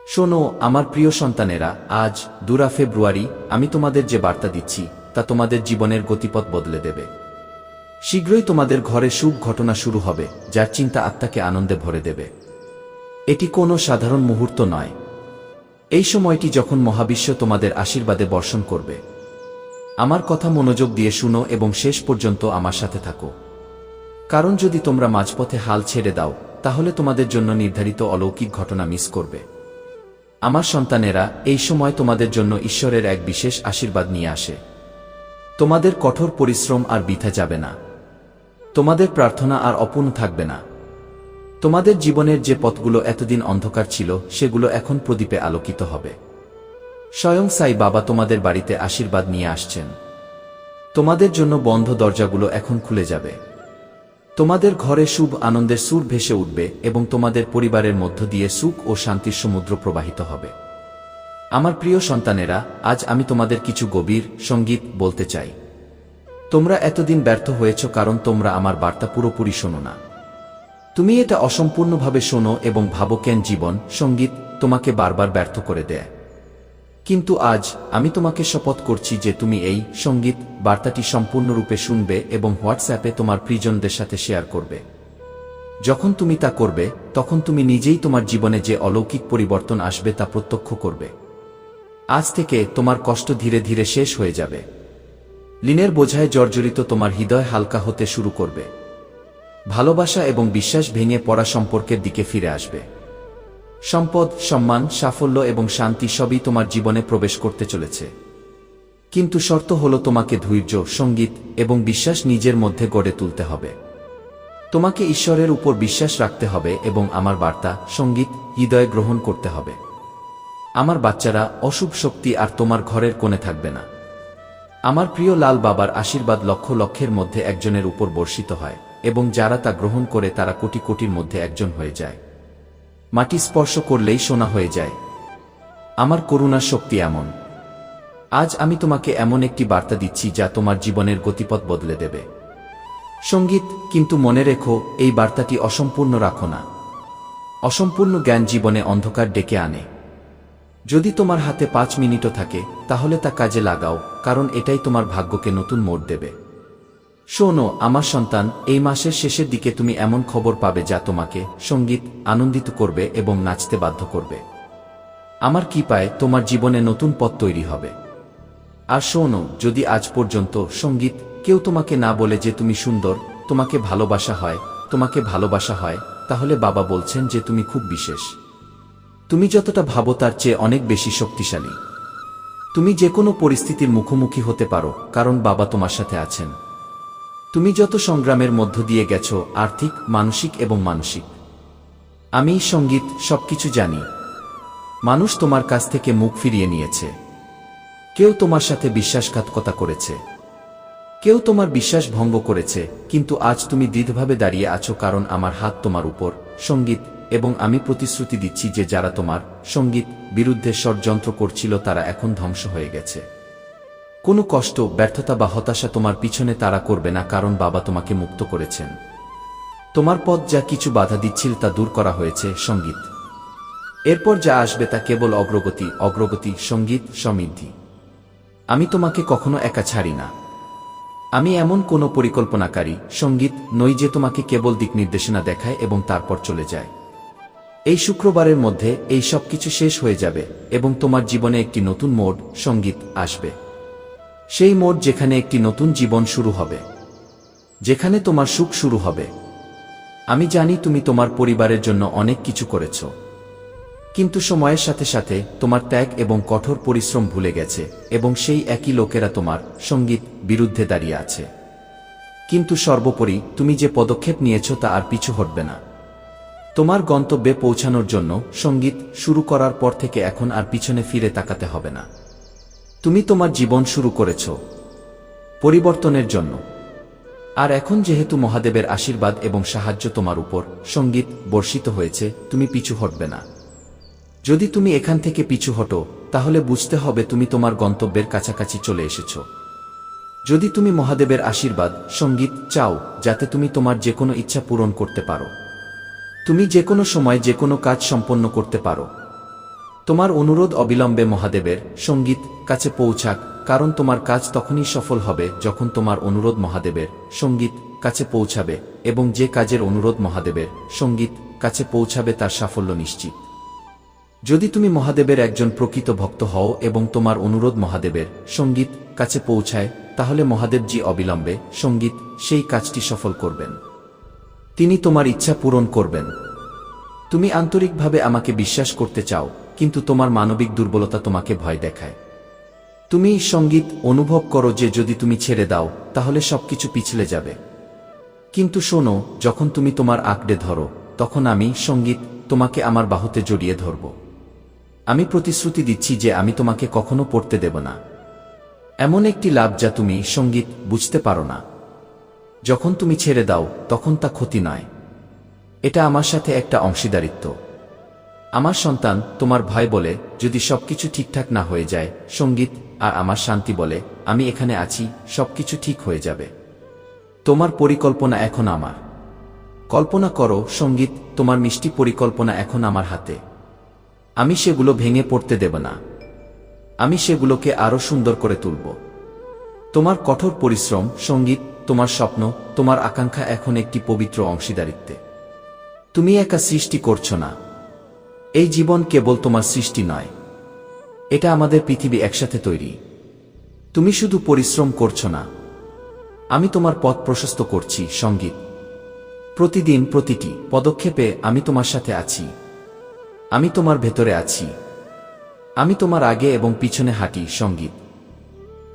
শোনো আমার প্রিয় সন্তানেরা, আজ 2 ফেব্রুয়ারি আমি তোমাদের যে বার্তা দিচ্ছি তা তোমাদের জীবনের গতিপথ বদলে দেবে। শীঘ্রই তোমাদের ঘরে শুভ ঘটনা শুরু হবে, যার চিন্তা আত্মাকে আনন্দে ভরে দেবে। এটি কোনো সাধারণ মুহূর্ত নয়। এই সময়টি যখন মহাবিশ্ব তোমাদের আশীর্বাদে বর্ষণ করবে। আমার কথা মনোযোগ দিয়ে শুনো এবং শেষ পর্যন্ত আমার সাথে থাকো, কারণ যদি তোমরা মাঝপথে হাল ছেড়ে দাও তাহলে তোমাদের জন্য নির্ধারিত অলৌকিক ঘটনা মিস করবে। আমার সন্তানেরা, এই সময় তোমাদের জন্য ঈশ্বরের এক বিশেষ আশীর্বাদ নিয়ে আসে। তোমাদের কঠোর পরিশ্রম আর বৃথা যাবে না। তোমাদের প্রার্থনা আর অপূর্ণ থাকবে না। তোমাদের জীবনের যে পথগুলো এতদিন অন্ধকার ছিল সেগুলো এখন প্রদীপে আলোকিত হবে। স্বয়ং সাই বাবা তোমাদের বাড়িতে আশীর্বাদ নিয়ে আসছেন। তোমাদের জন্য বন্ধ দরজাগুলো এখন খুলে যাবে। তোমাদের ঘরে শুভ আনন্দের সুর ভেসে উঠবে এবং তোমাদের পরিবারের মধ্য দিয়ে সুখ ও শান্তির সমুদ্র প্রবাহিত হবে। আমার প্রিয় সন্তানেরা, আজ আমি তোমাদের কিছু গভীর সঙ্গীত বলতে চাই। তোমরা এতদিন ব্যর্থ হয়েছ কারণ তোমরা আমার বার্তা পুরোপুরি শোনো না। তুমি এটা অসম্পূর্ণভাবে শোনো এবং ভাবো কেন জীবন সঙ্গীত তোমাকে বারবার ব্যর্থ করে দেয়। কিন্তু আজ আমি তোমাকে শপথ করছি যে তুমি এই সঙ্গীত বার্তাটি সম্পূর্ণরূপে শুনবে এবং হোয়াটসঅ্যাপে তোমার প্রিয়জনদের সাথে শেয়ার করবে। যখন তুমি তা করবে তখন তুমি নিজেই তোমার জীবনে যে অলৌকিক পরিবর্তন আসবে তা প্রত্যক্ষ করবে। আজ থেকে তোমার কষ্ট ধীরে ধীরে শেষ হয়ে যাবে। ঋণের বোঝায় জর্জরিত তোমার হৃদয় হালকা হতে শুরু করবে। ভালোবাসা এবং বিশ্বাস ভেঙে পড়া সম্পর্কের দিকে ফিরে আসবে। সম্পদ, সম্মান, সাফল্য এবং শান্তি সবই তোমার জীবনে প্রবেশ করতে চলেছে। কিন্তু শর্ত হলো তোমাকে ধৈর্য, সঙ্গীত এবং বিশ্বাস নিজের মধ্যে গড়ে তুলতে হবে। তোমাকে ঈশ্বরের উপর বিশ্বাস রাখতে হবে এবং আমার বার্তা সঙ্গীত হৃদয়ে গ্রহণ করতে হবে। আমার বাচ্চারা, অশুভ শক্তি আর তোমার ঘরের কোণে থাকবে না। আমার প্রিয় লাল বাবার আশীর্বাদ লক্ষ লক্ষের মধ্যে একজনের উপর বর্ষিত হয় এবং যারা তা গ্রহণ করে তারা কোটি কোটির মধ্যে একজন হয়ে যায়। মাটি স্পর্শ করলেই সোনা হয়ে যায়। আমার করুণার শক্তি এমন। আজ আমি তোমাকে এমন একটি বার্তা দিচ্ছি যা তোমার জীবনের গতিপথ বদলে দেবে। সঙ্গীত, কিন্তু মনে রেখো, এই বার্তাটি অসম্পূর্ণ রাখো না। অসম্পূর্ণ জ্ঞান জীবনে অন্ধকার ডেকে আনে। যদি তোমার হাতে 5 মিনিটও থাকে তাহলে তা কাজে লাগাও, কারণ এটাই তোমার ভাগ্যকে নতুন মোড় দেবে। শোনো আমার সন্তান, এই মাসের শেষের দিকে তুমি এমন খবর পাবে যা তোমাকে সঙ্গীত আনন্দিত করবে এবং নাচতে বাধ্য করবে। আমার কৃপায় তোমার জীবনে নতুন পথ তৈরি হবে। আর শোনো, যদি আজ পর্যন্ত সঙ্গীত কেউ তোমাকে না বলে যে তুমি সুন্দর, তোমাকে ভালোবাসা হয়, তাহলে বাবা বলছেন যে তুমি খুব বিশেষ। তুমি যতটা ভাবো তার চেয়ে অনেক বেশি শক্তিশালী। তুমি যে কোনো পরিস্থিতির মুখোমুখি হতে পারো, কারণ বাবা তোমার সাথে আছেন। তুমি যত সংগ্রামের মধ্য দিয়ে গেছো, আর্থিক, মানসিক এবং মানসিক, আমি সঙ্গীত সবকিছু জানি। মানুষ তোমার কাছ থেকে মুখ ফিরিয়ে নিয়েছে। কেউ তোমার সাথে বিশ্বাসঘাতকতা করেছে। কেউ তোমার বিশ্বাস ভঙ্গ করেছে, কিন্তু আজ তুমি দৃঢ়ভাবে দাঁড়িয়ে আছো কারণ আমার হাত তোমার উপর সঙ্গীত এবং আমি প্রতিশ্রুতি দিচ্ছি যে যারা তোমার সঙ্গীত বিরুদ্ধে ষড়যন্ত্র করছিল তারা এখন ধ্বংস হয়ে গেছে। কোনো কষ্ট, ব্যর্থতা বা হতাশা তোমার পিছনে তাড়া করবে না, কারণ বাবা তোমাকে মুক্ত করেছেন। তোমার পথ যা কিছু বাধা দিচ্ছিল তা দূর করা হয়েছে সঙ্গীত। এরপর যা আসবে তা কেবল অগ্রগতি সঙ্গীত সমৃদ্ধি। আমি তোমাকে কখনো একা ছাড়ি না। আমি এমন কোনো পরিকল্পনাকারী সঙ্গীত নই যে তোমাকে কেবল দিক নির্দেশনা দেখায় এবং তারপর চলে যায়। এই শুক্রবারের মধ্যে এই সব কিছু শেষ হয়ে যাবে এবং তোমার জীবনে একটি নতুন মোড় সঙ্গীত আসবে। সেই মোড় যেখানে একটি নতুন জীবন শুরু হবে, যেখানে তোমার সুখ শুরু হবে। আমি জানি তুমি তোমার পরিবারের জন্য অনেক কিছু করেছ, কিন্তু সময়ের সাথে সাথে তোমার ত্যাগ এবং কঠোর পরিশ্রম ভুলে গেছে এবং সেই একই লোকেরা তোমার সঙ্গীত বিরুদ্ধে দাঁড়িয়ে আছে। কিন্তু সর্বোপরি তুমি যে পদক্ষেপ নিয়েছ তা আর পিছু হটবে না। তোমার গন্তব্যে পৌঁছানোর জন্য সঙ্গীত শুরু করার পর থেকে এখন আর পিছনে ফিরে তাকাতে হবে না। তুমি তোমার জীবন শুরু করেছ পরিবর্তনের জন্য। আর এখন যেহেতু মহাদেবের আশীর্বাদ এবং সাহায্য তোমার উপর সঙ্গীত বর্ষিত হয়েছে, তুমি পিছু হটবে না। যদি তুমি এখান থেকে পিছু হটো তাহলে বুঝতে হবে তুমি তোমার গন্তব্যের কাছাকাছি চলে এসেছ। যদি তুমি মহাদেবের আশীর্বাদ সঙ্গীত চাও যাতে তুমি তোমার যে কোনো ইচ্ছা পূরণ করতে পারো, তুমি যে কোনো সময় যে কোনো কাজ সম্পন্ন করতে পারো, তোমার অনুরোধ অবিলম্বে মহাদেবের সঙ্গীত কাছে পৌঁছাক, কারণ তোমার কাজ তখনই সফল হবে যখন তোমার অনুরোধ মহাদেবের সঙ্গীত কাছে পৌঁছাবে, এবং যে কাজের অনুরোধ মহাদেবের সঙ্গীত কাছে পৌঁছাবে তার সাফল্য নিশ্চিত। যদি তুমি মহাদেবের একজন প্রকৃত ভক্ত হও এবং তোমার অনুরোধ মহাদেবের সঙ্গীত কাছে পৌঁছায়, তাহলে মহাদেবজি অবিলম্বে সঙ্গীত সেই কাজটি সফল করবেন। তিনি তোমার ইচ্ছা পূরণ করবেন। তুমি আন্তরিকভাবে আমাকে বিশ্বাস করতে চাও, কিন্তু তোমার মানবিক দুর্বলতা তোমাকে ভয় দেখায়। তুমি সঙ্গীত অনুভব করো যে যদি তুমি ছেড়ে দাও তাহলে সবকিছু পিছলে যাবে। কিন্তু শোনো, যখন তুমি তোমার আঁকড়ে ধরো, তখন আমি সঙ্গীত তোমাকে আমার বাহুতে জড়িয়ে ধরব। আমি প্রতিশ্রুতি দিচ্ছি যে আমি তোমাকে কখনো পড়তে দেব না এমন একটি লাভ যা তুমি সঙ্গীত বুঝতে পারো না। যখন তুমি ছেড়ে দাও তখন তা ক্ষতি নয়, এটা আমার সাথে একটা অংশীদারিত্ব। আমার সন্তান, তোমার ভয় বলে যদি সবকিছু ঠিকঠাক না হয়ে যায় সঙ্গীত, আর আমার শান্তি বলে আমি এখানে আছি, সবকিছু ঠিক হয়ে যাবে। তোমার পরিকল্পনা এখন আমার। কল্পনা করো সঙ্গীত, তোমার মিষ্টি পরিকল্পনা এখন আমার হাতে। আমি সেগুলো ভেঙে পড়তে দেব না, আমি সেগুলোকে আরো সুন্দর করে তুলব। তোমার কঠোর পরিশ্রম সঙ্গীত, তোমার স্বপ্ন, তোমার আকাঙ্ক্ষা এখন একটি পবিত্র অংশীদারিত্বে। তুমি একা সৃষ্টি করছো না, এই জীবন কেবল তোমার সৃষ্টি নয়, এটা আমাদের পৃথিবী একসাথে তৈরি। তুমি শুধু পরিশ্রম করছো না, আমি তোমার পথ প্রশস্ত করছি সঙ্গীত। প্রতিদিন প্রতিটি পদক্ষেপে আমি তোমার সাথে আছি, আমি তোমার ভেতরে আছি, আমি তোমার আগে এবং পিছনে হাঁটি সঙ্গীত।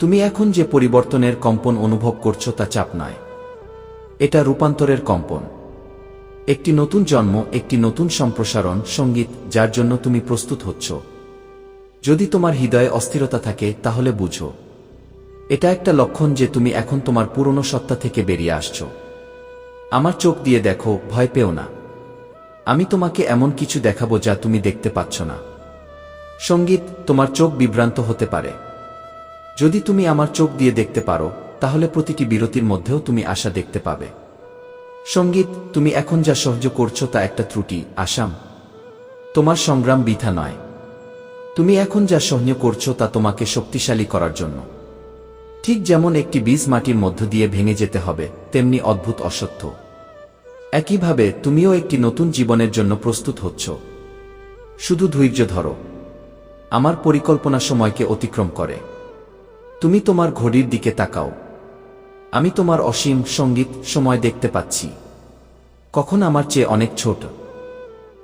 তুমি এখন যে পরিবর্তনের কম্পন অনুভব করছো তা চাপ নয়, এটা রূপান্তরের কম্পন। একটি নতুন জন্ম, একটি নতুন সম্প্রসারণ সঙ্গীত, যার জন্য তুমি প্রস্তুত হচ্ছ। যদি তোমার হৃদয়ে অস্থিরতা থাকে তাহলে বুঝো, এটা একটা লক্ষণ যে তুমি এখন তোমার পুরনো সত্তা থেকে বেরিয়ে আসছো। আমার চোখ দিয়ে দেখো, ভয় পেও না। আমি তোমাকে এমন কিছু দেখাবো যা তুমি দেখতে পাচ্ছ না। সঙ্গীত, তোমার চোখ বিভ্রান্ত হতে পারে। যদি তুমি আমার চোখ দিয়ে দেখতে পারো, তাহলে প্রতিটি বিরতির মধ্যেও তুমি আশা দেখতে পাবে। সঙ্গীত, তুমি এখন যা সহ্য করছো তা একটা ত্রুটি, আসাম। তোমার সংগ্রাম বৃথা নয়। তুমি এখন যা সহ্য করছো তা তোমাকে শক্তিশালী করার জন্য। ঠিক যেমন একটি বীজ মাটির মধ্য দিয়ে ভেঙে যেতে হবে, তেমনি অদ্ভুত অসত্য। একইভাবে তুমিও একটি নতুন জীবনের জন্য প্রস্তুত হচ্ছ। শুধু ধৈর্য ধরো, আমার পরিকল্পনা সময়কে অতিক্রম করে। তুমি তোমার ঘড়ির দিকে তাকাও, আমি তোমার অসীম সঙ্গীত সময় দেখতে পাচ্ছি, কখন আমার চেয়ে অনেক ছোট।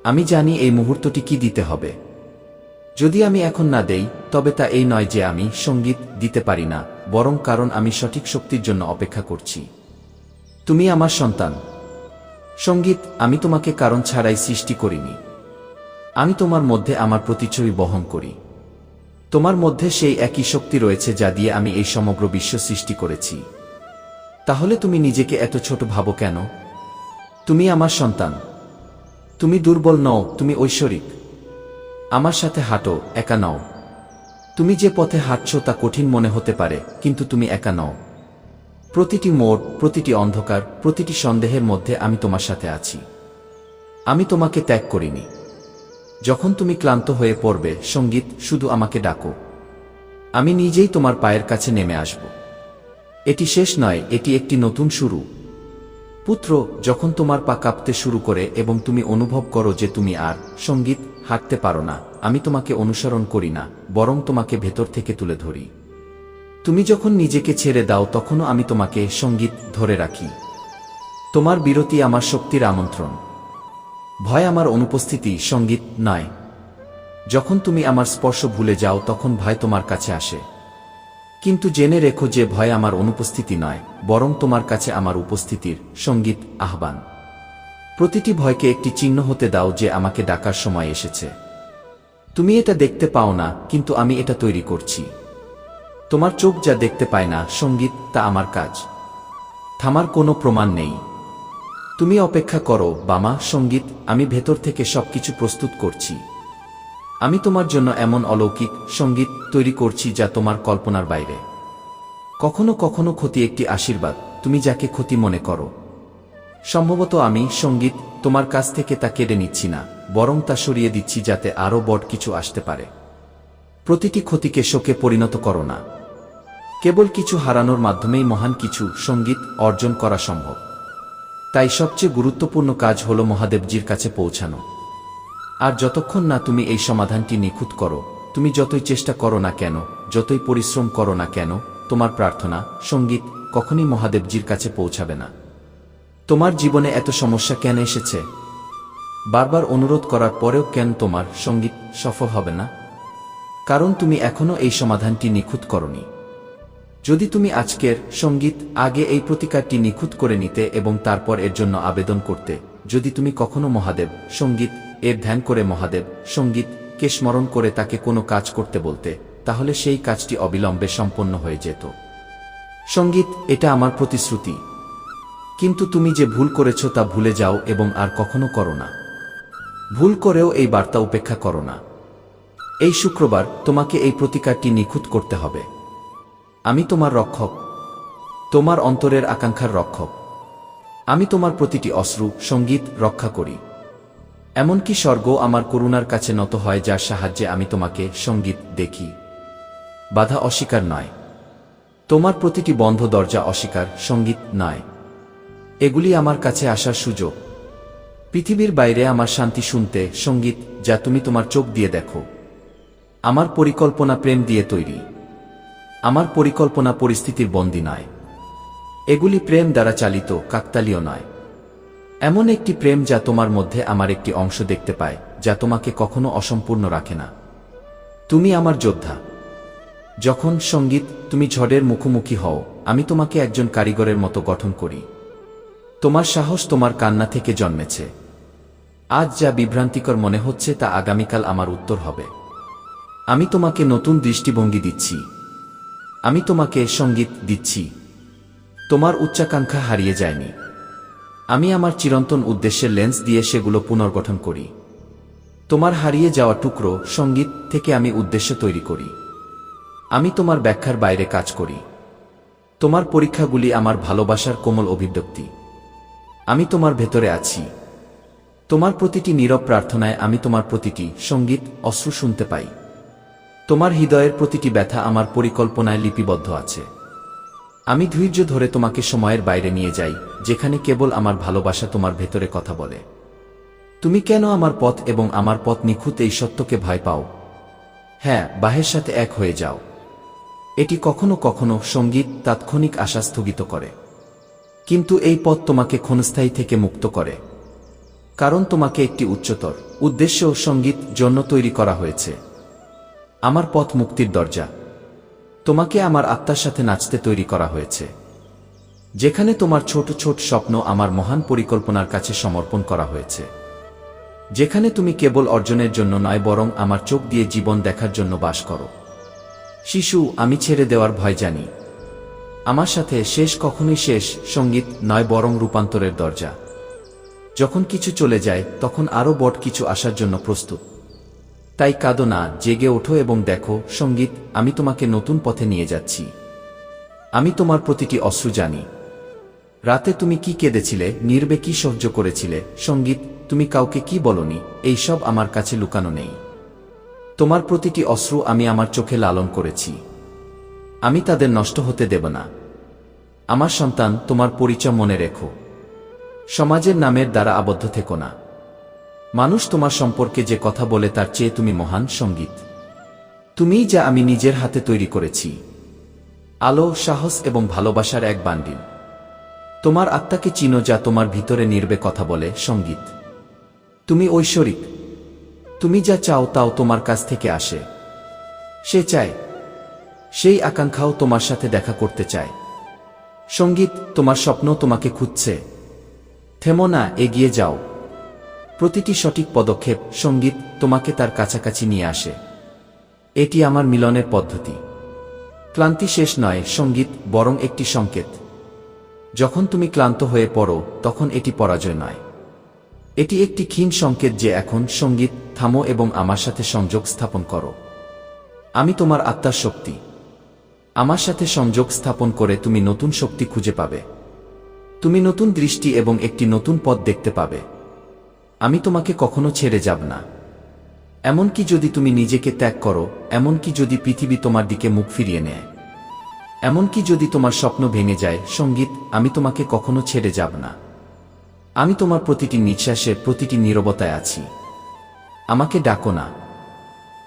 আমি জানি এই মুহূর্তটি কি দিতে হবে। যদি আমি এখন না দেই, তবে তা এই নয় যে আমি সঙ্গীত দিতে পারি না, বরং কারণ আমি সঠিক শক্তির জন্য অপেক্ষা করছি। তুমি আমার সন্তান সঙ্গীত, আমি তোমাকে কারণ ছাড়াই সৃষ্টি করিনি। আমি তোমার মধ্যে আমার প্রতিচ্ছবি বহন করি। তোমার মধ্যে সেই একই শক্তি রয়েছে যা দিয়ে আমি এই সমগ্র বিশ্ব সৃষ্টি করেছি। তাহলে তুমি নিজেকে এত ছোট ভাবো কেন? তুমি আমার সন্তান, তুমি দুর্বল নও, তুমি ঐশ্বরিক। আমার সাথে হাঁটো, একা নও। তুমি যে পথে হাঁটছো তা কঠিন মনে হতে পারে, কিন্তু তুমি একা নও। প্রতিটি মোড়, প্রতিটি অন্ধকার, প্রতিটি সন্দেহের মধ্যে আমি তোমার সাথে আছি। আমি তোমাকে ত্যাগ করিনি। যখন তুমি ক্লান্ত হয়ে পড়বে সঙ্গীত, শুধু আমাকে ডাকো, আমি নিজেই তোমার পায়ের কাছে নেমে আসব। এটি শেষ নয়, এটি একটি নতুন শুরু। পুত্র, যখন তোমার পা কাঁপতে শুরু করে এবং তুমি অনুভব করো যে তুমি আর সঙ্গীত হাঁটতে পারো না, আমি তোমাকে অনুসরণ করি না, বরং তোমাকে ভেতর থেকে তুলে ধরি। তুমি যখন নিজেকে ছেড়ে দাও তখনও আমি তোমাকে সঙ্গীত ধরে রাখি। তোমার বিরতি আমার শক্তির আমন্ত্রণ। ভয় আমার অনুপস্থিতি, সঙ্গীত নয়। যখন তুমি আমার স্পর্শ ভুলে যাও তখন ভয় তোমার কাছে আসে। কিন্তু জেনে রেখো যে ভয় আমার অনুপস্থিতি নয়, বরং তোমার কাছে আমার উপস্থিতির সঙ্গীত আহ্বান। প্রতিটি ভয়কে একটি চিহ্ন হতে দাও যে আমাকে ডাকার সময় এসেছে। তুমি এটা দেখতে পাও না, কিন্তু আমি এটা তৈরি করছি। তোমার চোখ যা দেখতে পায় না সঙ্গীত, তা আমার কাজ। থামার কোনো প্রমাণ নেই। তুমি অপেক্ষা করো বামা সঙ্গীত, আমি ভেতর থেকে সবকিছু প্রস্তুত করছি। আমি তোমার জন্য এমন অলৌকিক সঙ্গীত তৈরি করছি যা তোমার কল্পনার বাইরে। কখনো কখনো ক্ষতি একটি আশীর্বাদ, তুমি যাকে ক্ষতি মনে করো। সম্ভবত আমি সঙ্গীত তোমার কাছ থেকে তা কেড়ে নিচ্ছি না, বরং তা সরিয়ে দিচ্ছি যাতে আরও বড় কিছু আসতে পারে। প্রতিটি ক্ষতিকে শোকে পরিণত করো না। কেবল কিছু হারানোর মাধ্যমেই মহান কিছু সঙ্গীত অর্জন করা সম্ভব। তাই সবচেয়ে গুরুত্বপূর্ণ কাজ হল মহাদেবজির কাছে পৌঁছানো। আর যতক্ষণ না তুমি এই সমাধানটি নিখুঁত করো, তুমি যতই চেষ্টা করো না কেন, যতই পরিশ্রম করো না কেন, তোমার প্রার্থনা সঙ্গীত কখনই মহাদেবজির কাছে পৌঁছাবে না। তোমার জীবনে এত সমস্যা কেন এসেছে? বারবার অনুরোধ করার পরেও কেন তোমার সঙ্গীত সফল হবে না? কারণ তুমি এখনো এই সমাধানটি নিখুঁত করনি। যদি তুমি আজকের সঙ্গীত আগে এই প্রতিকারটি নিখুঁত করে নিতে এবং তারপর এর জন্য আবেদন করতে, যদি তুমি কখনো মহাদেব সঙ্গীত এর ধ্যান করে মহাদেব সঙ্গীত কে স্মরণ করে তাকে কোনো কাজ করতে বলতে, তাহলে সেই কাজটি অবিলম্বে সম্পন্ন হয়ে যেত। সঙ্গীত, এটা আমার প্রতিশ্রুতি। কিন্তু তুমি যে ভুল করেছ তা ভুলে যাও এবং আর কখনো করো না। ভুল করেও এই বার্তা উপেক্ষা করো না। এই শুক্রবার তোমাকে এই প্রতিকারটি নিখুঁত করতে হবে। আমি তোমার রক্ষক, তোমার অন্তরের আকাঙ্ক্ষার রক্ষক। আমি তোমার প্রতিটি অশ্রু সঙ্গীত রক্ষা করি। এমনকি স্বর্গ আমার করুণার কাছে নত হয়, যার সাহায্যে আমি তোমাকে সঙ্গীত দেখি। বাধা অস্বীকার নয়। তোমার প্রতিটি বন্ধ দরজা অস্বীকার সঙ্গীত নয়। এগুলি আমার কাছে আসার সুযোগ। পৃথিবীর বাইরে আমার শান্তি শুনতে সঙ্গীত, যা তুমি তোমার চোখ দিয়ে দেখো। আমার পরিকল্পনা প্রেম দিয়ে তৈরি। আমার পরিকল্পনা পরিস্থিতির বন্দী নয়। এগুলি প্রেম দ্বারা চালিত, কাকতালীয় নয়। এমন একটি প্রেম যা তোমার মধ্যে আমার একটি অংশ দেখতে পায়, যা তোমাকে কখনো অসম্পূর্ণ রাখে না। তুমি আমার যোদ্ধা। যখন সঙ্গীত তুমি ঝড়ের মুখোমুখি হও, আমি তোমাকে একজন কারিগরের মতো গঠন করি। তোমার সাহস তোমার কান্না থেকে জন্মেছে। আজ যা বিভ্রান্তিকর মনে হচ্ছে তা আগামীকাল আমার উত্তর হবে। আমি তোমাকে নতুন দৃষ্টিভঙ্গি দিচ্ছি। আমি তোমাকে সঙ্গীত দিচ্ছি। তোমার উচ্চাকাঙ্ক্ষা হারিয়ে যায়নি। আমি আমার চিরন্তন উদ্দেশ্যের লেন্স দিয়ে সেগুলো পুনর্গঠন করি। তোমার হারিয়ে যাওয়া টুকরো সঙ্গীত থেকে আমি উদ্দেশ্য তৈরি করি। আমি তোমার ব্যাখ্যার বাইরে কাজ করি। তোমার পরীক্ষাগুলি আমার ভালোবাসার কোমল অভিব্যক্তি। আমি তোমার ভেতরে আছি। তোমার প্রতিটি নীরব প্রার্থনায় আমি তোমার প্রতিটি সঙ্গীত অশ্রু শুনতে পাই। তোমার হৃদয়ের প্রতিটি ব্যথা আমার পরিকল্পনায় লিপিবদ্ধ আছে। আমি ধৈর্য ধরে তোমাকে সময়ের বাইরে নিয়ে যাই, যেখানে কেবল আমার ভালোবাসা তোমার ভেতরে কথা বলে। তুমি কেন আমার পথ এবং আমার পথ নিখুঁত এই সত্যকে ভয় পাও? হ্যাঁ, বাহের সাথে এক হয়ে যাও। এটি কখনো কখনো সঙ্গীত তাৎক্ষণিক আশা স্থগিত করে, কিন্তু এই পথ তোমাকে ক্ষণস্থায়ী থেকে মুক্ত করে। কারণ তোমাকে একটি উচ্চতর উদ্দেশ্য সঙ্গীত জন্য তৈরি করা হয়েছে। আমার পথ মুক্তির দরজা। তোমাকে আমার আত্মার সাথে নাচতে তৈরি করা হয়েছে, যেখানে তোমার ছোট ছোট স্বপ্ন আমার মহান পরিকল্পনার কাছে সমর্পণ করা হয়েছে। যেখানে তুমি কেবল অর্জনের জন্য নয়, বরং আমার চোখ দিয়ে জীবন দেখার জন্য বাস করো। শিশু, আমি ছেড়ে দেওয়ার ভয় জানি। আমার সাথে শেষ কখনোই শেষ সঙ্গীত নয়, বরং রূপান্তরের দরজা। যখন কিছু চলে যায়, তখন আরও বড় কিছু আসার জন্য প্রস্তুত। তাই কাঁদো না, জেগে ওঠো এবং দেখো সঙ্গীত, আমি তোমাকে নতুন পথে নিয়ে যাচ্ছি। আমি তোমার প্রতিটি অশ্রু জানি। রাতে তুমি কি কেঁদেছিলে, নীরবে কি সহ্য করেছিলে সঙ্গীত, তুমি কাউকে কি বলনি, এই সব আমার কাছে লুকানো নেই। তোমার প্রতিটি অশ্রু আমি আমার চোখে লালন করেছি। আমি তাদের নষ্ট হতে দেব না। আমার সন্তান, তোমার পরিচয় মনে রেখো। সমাজের নামের দ্বারা আবদ্ধ থেকো না। মানুষ তোমার সম্পর্কে যে কথা বলে তার চেয়ে তুমি মহান সঙ্গীত। তুমিই যা আমি নিজের হাতে তৈরি করেছি। আলো, সাহস এবং ভালোবাসার এক বান্ডিল। তোমার আত্মাকে চিনো, যা তোমার ভিতরে নীরবে কথা বলে সঙ্গীত। তুমি ঐশ্বরিক। তুমি যা চাও তাও তোমার কাছ থেকে আসে। সে চায়, সেই আকাঙ্ক্ষাও তোমার সাথে দেখা করতে চায়। সঙ্গীত, তোমার স্বপ্ন তোমাকে খুঁজছে। থেমো না, এগিয়ে যাও। প্রতিটি সঠিক পদক্ষেপ সঙ্গীত তোমাকে তার কাছাকাছি নিয়ে আসে। এটি আমার মিলনের পদ্ধতি। ক্লান্তি শেষ নয় সঙ্গীত, বরং একটি সংকেত। যখন তুমি ক্লান্ত হয়ে পড়ো, তখন এটি পরাজয় নয়। এটি একটি ক্ষীণ সংকেত যে এখন সঙ্গীত থামো এবং আমার সাথে সংযোগ স্থাপন করো। আমি তোমার আত্মার শক্তি। আমার সাথে সংযোগ স্থাপন করে তুমি নতুন শক্তি খুঁজে পাবে। তুমি নতুন দৃষ্টি এবং একটি নতুন পথ দেখতে পাবে। আমি তোমাকে কখনো ছেড়ে যাব না। এমনকি যদি তুমি নিজেকে ত্যাগ করো, এমনকি যদি পৃথিবী তোমার দিকে মুখ ফিরিয়ে নেয়, এমনকি যদি তোমার স্বপ্ন ভেঙে যায়, সঙ্গীত, আমি তোমাকে কখনো ছেড়ে যাব না। আমি তোমার প্রতিটি নিঃশ্বাসে, প্রতিটি নীরবতায় আছি। আমাকে ডাকো না,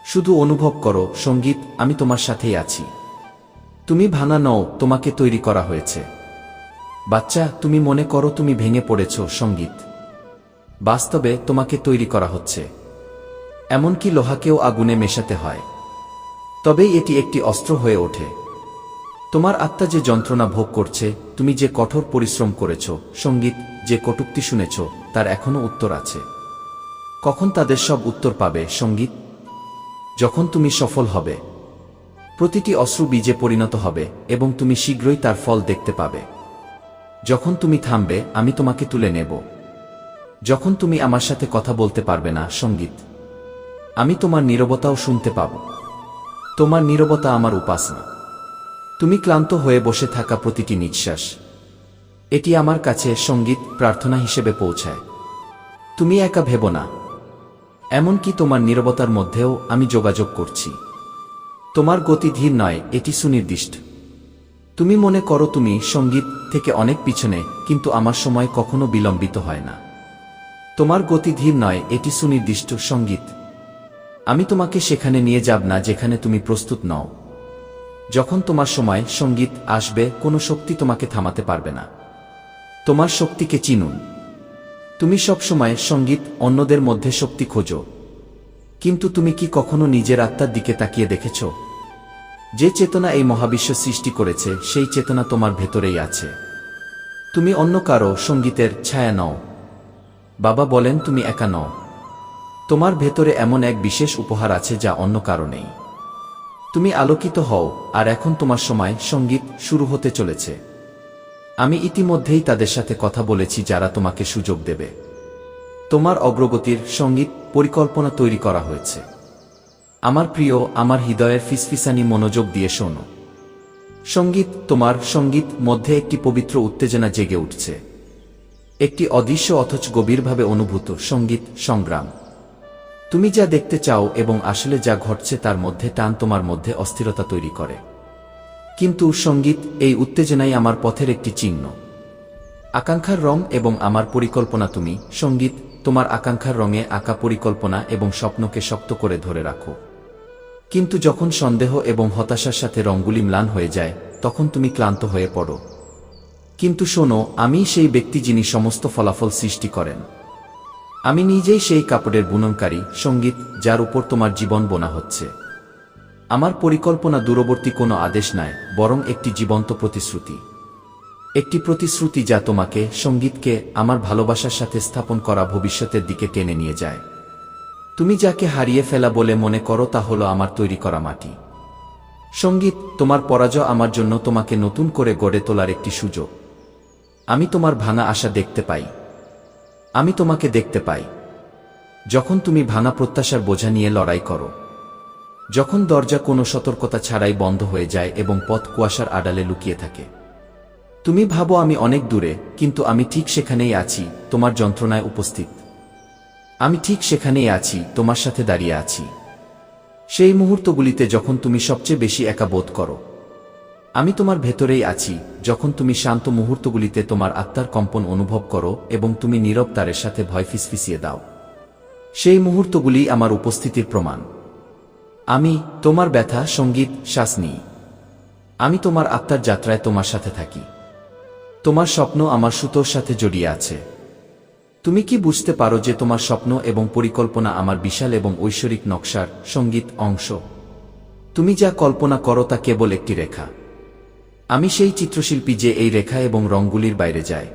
শুধু অনুভব করো, সঙ্গীত, আমি তোমার সাথেই আছি। তুমি ভাঙা নও, তোমাকে তৈরি করা হয়েছে। বাচ্চা, তুমি মনে করো তুমি ভেঙে পড়েছ, সঙ্গীত, বাস্তবে তোমাকে তৈরি করা হচ্ছে। এমনকি লোহাকেও আগুনে মেশাতে হয়, তবেই এটি একটি অস্ত্র হয়ে ওঠে। তোমার আত্মা যে যন্ত্রণা ভোগ করছে, তুমি যে কঠোর পরিশ্রম করেছ, সঙ্গীত, যে কটূক্তি শুনেছ, তার এখনো উত্তর আছে। কখন তাদের সব উত্তর পাবে, সঙ্গীত? যখন তুমি সফল হবে। প্রতিটি অশ্রু বীজে পরিণত হবে এবং তুমি শীঘ্রই তার ফল দেখতে পাবে। যখন তুমি থামবে, আমি তোমাকে তুলে নেব। যখন তুমি আমার সাথে কথা বলতে পারবে না, সঙ্গীত, আমি তোমার নীরবতাও শুনতে পাব। তোমার নীরবতা আমার উপাসনা। তুমি ক্লান্ত হয়ে বসে থাকা প্রতিটি নিঃশ্বাস, এটি আমার কাছে, সঙ্গীত, প্রার্থনা হিসেবে পৌঁছায়। তুমি একা ভেবো না। এমনকি তোমার নীরবতার মধ্যেও আমি যোগাযোগ করছি। তোমার গতি ধীর নয়, এটি সুনির্দিষ্ট। তুমি মনে করো তুমি সঙ্গীত থেকে অনেক পিছনে, কিন্তু আমার সময় কখনো বিলম্বিত হয় না। তোমার গতি ধীর নয়, এটি সুনির্দিষ্ট, সঙ্গীত। আমি তোমাকে সেখানে নিয়ে যাব না যেখানে তুমি প্রস্তুত নও। যখন তোমার সময়, সঙ্গীত, আসবে, কোনো শক্তি তোমাকে থামাতে পারবে না। তোমার শক্তিকে চিনুন। তুমি সব সময়, সঙ্গীত, অন্যদের মধ্যে শক্তি খোঁজো, কিন্তু তুমি কি কখনো নিজের আত্মার দিকে তাকিয়ে দেখেছ? যে চেতনা এই মহাবিশ্ব সৃষ্টি করেছে, সেই চেতনা তোমার ভেতরেই আছে। তুমি অন্য কারো সঙ্গীতের ছায়া নও। বাবা বলেন তুমি একা নও। তোমার ভেতরে এমন এক বিশেষ উপহার আছে যা অন্য কারো নেই। তুমি আলোকিত হও, আর এখন তোমার সময়, সঙ্গীত, শুরু হতে চলেছে। আমি ইতিমধ্যেই তাদের সাথে কথা বলেছি যারা তোমাকে সুযোগ দেবে। তোমার অগ্রগতির, সঙ্গীত, পরিকল্পনা তৈরি করা হয়েছে। আমার প্রিয়, আমার হৃদয়ের ফিসফিসানি, মনোযোগ দিয়ে শোনো। সঙ্গীত, তোমার সঙ্গীত মধ্যে একটি পবিত্র উত্তেজনা জেগে উঠছে। একটি অদৃশ্য অথচ গভীরভাবে অনুভূত সঙ্গীত, সংগ্রাম। তুমি যা দেখতে চাও এবং আসলে যা ঘটছে তার মধ্যে টান তোমার মধ্যে অস্থিরতা তৈরি করে। কিন্তু সঙ্গীত, এই উত্তেজনাই আমার পথের একটি চিহ্ন। আকাঙ্ক্ষার রং এবং আমার পরিকল্পনা। তুমি সঙ্গীত, তোমার আকাঙ্ক্ষার রঙে আঁকা পরিকল্পনা এবং স্বপ্নকে শক্ত করে ধরে রাখো। কিন্তু যখন সন্দেহ এবং হতাশার সাথে রঙগুলি ম্লান হয়ে যায়, তখন তুমি ক্লান্ত হয়ে পড়ো। কিন্তু শোনো, আমি সেই ব্যক্তি যিনি সমস্ত ফলাফল সৃষ্টি করেন। আমি নিজেই সেই কাপড়ের বুননকারী, সঙ্গীত, যার উপর তোমার জীবন বোনা হচ্ছে। আমার পরিকল্পনা দূরবর্তী কোনো আদেশ নয়, বরং একটি জীবন্ত প্রতিশ্রুতি। একটি প্রতিশ্রুতি যা তোমাকে, সঙ্গীতকে, আমার ভালোবাসার সাথে স্থাপন করা ভবিষ্যতের দিকে টেনে নিয়ে যায়। তুমি যাকে হারিয়ে ফেলা বলে মনে করো তা হলো আমার তৈরি করা মাটি। সঙ্গীত, তোমার পরাজয় আমার জন্য তোমাকে নতুন করে গড়ে তোলার একটি সুযোগ। আমি তোমার ভাঙা আশা দেখতে পাই। আমি তোমাকে দেখতে পাই যখন তুমি ভাঙা প্রত্যাশার বোঝা নিয়ে লড়াই করো। যখন দরজা কোনো সতর্কতা ছাড়াই বন্ধ হয়ে যায় এবং পথ কুয়াশার আড়ালে লুকিয়ে থাকে। তুমি ভাবো আমি অনেক দূরে, কিন্তু আমি ঠিক সেখানেই আছি, তোমার যন্ত্রণায় উপস্থিত। আমি ঠিক সেখানেই আছি, তোমার সাথে দাঁড়িয়ে আছি। সেই মুহূর্তগুলিতে যখন তুমি সবচেয়ে বেশি একা বোধ করো, আমি তোমার ভেতরেই আছি। যখন তুমি শান্ত মুহূর্তগুলিতে তোমার আত্মার কম্পন অনুভব করো এবং তুমি নীরব তারের সাথে ভয় ফিসফিসিয়ে দাও, সেই মুহূর্তগুলি আমার উপস্থিতির প্রমাণ। আমি তোমার ব্যথা, সঙ্গীত, শ্বাস নিই। আমি তোমার আত্মার যাত্রায় তোমার সাথে থাকি। তোমার স্বপ্ন আমার সুতোর সাথে জড়িয়ে আছে। তুমি কি বুঝতে পারো যে তোমার স্বপ্ন এবং পরিকল্পনা আমার বিশাল এবং ঐশ্বরিক নকশার, সঙ্গীত, অংশ? তুমি যা কল্পনা করো তা কেবল একটি রেখা। আমি সেই চিত্রশিল্পী যে এই রেখা এবং রঙগুলির বাইরে যায়।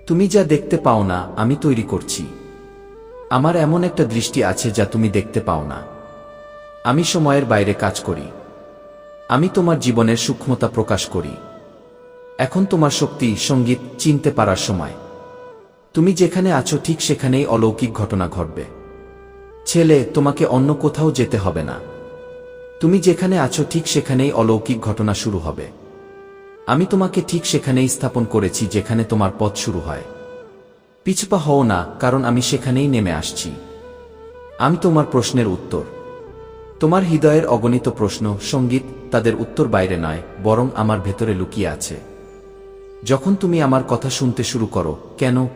তুমি যা দেখতে পাও না, আমি তৈরি করছি। আমার এমন একটা দৃষ্টি আছে যা তুমি দেখতে পাও না। আমি সময়ের বাইরে কাজ করি। আমি তোমার জীবনের সূক্ষ্মতা প্রকাশ করি। এখন তোমার শক্তি, সঙ্গীত, চিনতে পারার সময়। তুমি যেখানে আছো ঠিক সেখানেই অলৌকিক ঘটনা ঘটবে। ছেলে, তোমাকে অন্য কোথাও যেতে হবে না। তুমি যেখানে আছো ঠিক সেখানেই অলৌকিক ঘটনা শুরু হবে। আমি তোমাকে ঠিক সেখানেই স্থাপন করেছি যেখানে তোমার পথ শুরু হয়। পিছপা হও না, কারণ আমি সেখানেই নেমে আসছি। আমি তোমার প্রশ্নের উত্তর। তোমার হৃদয়ের অগণিত প্রশ্ন, সঙ্গীত, তাদের উত্তর বাইরে নয়, বরং আমার ভেতরে লুকিয়ে আছে। যখন তুমি আমার কথা শুনতে শুরু করো,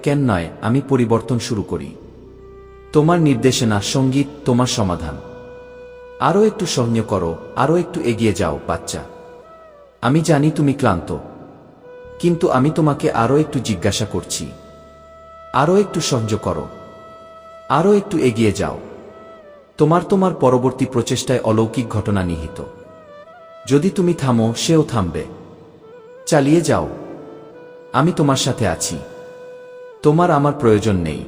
কেন নয়, আমি পরিবর্তন শুরু করি। তোমার নির্দেশনা, সঙ্গীত, তোমার সমাধান। আরও একটু সহ্য করো, আরও একটু এগিয়ে যাও বাচ্চা। আমি জানি তুমি ক্লান্ত, কিন্তু আমি তোমাকে আরও একটু জিজ্ঞাসা করছি। আরও একটু সহ্য করো, আরও একটু এগিয়ে যাও। তোমার পরবর্তী প্রচেষ্টায় অলৌকিক ঘটনা নিহিত। যদি তুমি থামো, সেও থামবে। চালিয়ে যাও, আমি তোমার সাথে আছি। তোমার আমার প্রয়োজন নেই।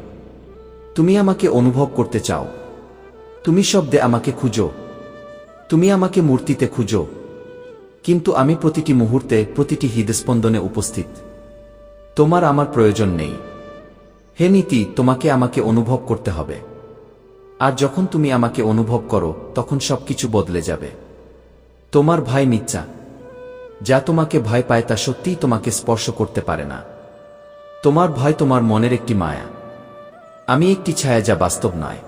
তুমি আমাকে অনুভব করতে চাও। তুমি শব্দে আমাকে খুঁজো, তুমি আমাকে মূর্তিতে খুঁজো, কিন্তু আমি প্রতিটি মুহূর্তে, প্রতিটি হৃদস্পন্দনে উপস্থিত। তোমার আমার প্রয়োজন নেই। হে নীতি, তোমাকে আমাকে অনুভব করতে হবে। আর যখন তুমি আমাকে অনুভব করো, তখন সবকিছু বদলে যাবে। তোমার ভয় মিথ্যা। যা তোমাকে ভয় পায় তা সত্যিই তোমাকে স্পর্শ করতে পারে না। তোমার ভয় তোমার মনের একটি মায়া। আমি একটি ছায়া, যা বাস্তব নয়।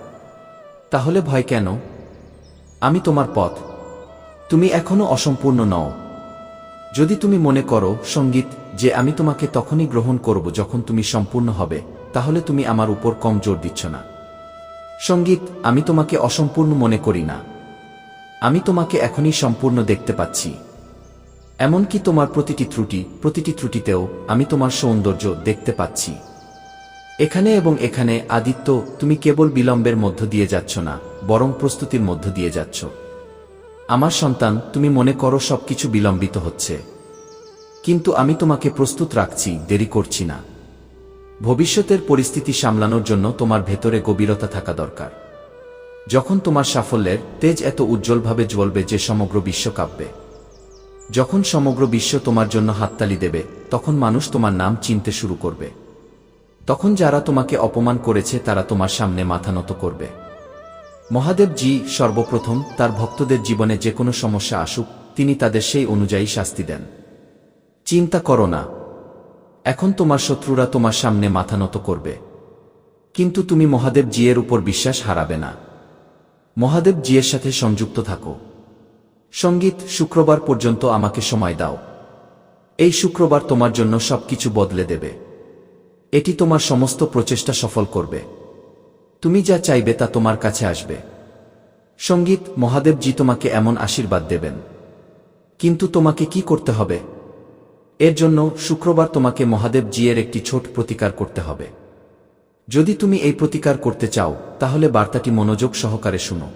তাহলে ভয় কেন? আমি তোমার পথ। তুমি এখনো অসম্পূর্ণ নও। যদি তুমি মনে করো, সঙ্গীত, যে আমি তোমাকে তখনই গ্রহণ করব যখন তুমি সম্পূর্ণ হবে, তাহলে তুমি আমার উপর কম জোর দিচ্ছ না। সঙ্গীত, আমি তোমাকে অসম্পূর্ণ মনে করি না। আমি তোমাকে এখনই সম্পূর্ণ দেখতে পাচ্ছি। এমনকি তোমার প্রতিটি ত্রুটিতেও আমি তোমার সৌন্দর্য দেখতে পাচ্ছি। এখানে এবং এখানে, আদিত্য, তুমি কেবল বিলম্বের মধ্য দিয়ে যাচ্ছ না, বরং প্রস্তুতির মধ্য দিয়ে যাচ্ছ। আমার সন্তান, তুমি মনে করো সবকিছু বিলম্বিত হচ্ছে, কিন্তু আমি তোমাকে প্রস্তুত রাখছি, দেরি করছি না। ভবিষ্যতের পরিস্থিতি সামলানোর জন্য তোমার ভেতরে গভীরতা থাকা দরকার। যখন তোমার সাফল্যের তেজ এত উজ্জ্বলভাবে জ্বলবে যে সমগ্র বিশ্ব কাঁপবে। যখন সমগ্র বিশ্ব তোমার জন্য হাততালি দেবে, তখন মানুষ তোমার নাম চিনতে শুরু করবে। তখন যারা তোমাকে অপমান করেছে তারা তোমার সামনে মাথা নত করবে। মহাদেবজি সর্বপ্রথম তার ভক্তদের জীবনে যে কোনো সমস্যা আসুক, তিনি তাদের সেই অনুযায়ী শাস্তি দেন। চিন্তা করো না, এখন তোমার শত্রুরা তোমার সামনে মাথা নত করবে, কিন্তু তুমি মহাদেবজির উপর বিশ্বাস হারাবে না। মহাদেবজির সাথে সংযুক্ত থাকো। সঙ্গীত, শুক্রবার পর্যন্ত আমাকে সময় দাও। এই শুক্রবার তোমার জন্য সবকিছু বদলে দেবে। এটি তোমার সমস্ত প্রচেষ্টা সফল করবে। তুমি যা চাইবে তা তোমার কাছে আসবে। সঙ্গীত, মহাদেবজি তোমাকে এমন আশীর্বাদ দেবেন, কিন্তু তোমাকে কি করতে হবে? এর জন্য শুক্রবার তোমাকে মহাদেবজির একটি ছোট প্রতিকার করতে হবে। যদি তুমি এই প্রতিকার করতে চাও, তাহলে বার্তাটি মনোযোগ সহকারে শুনো।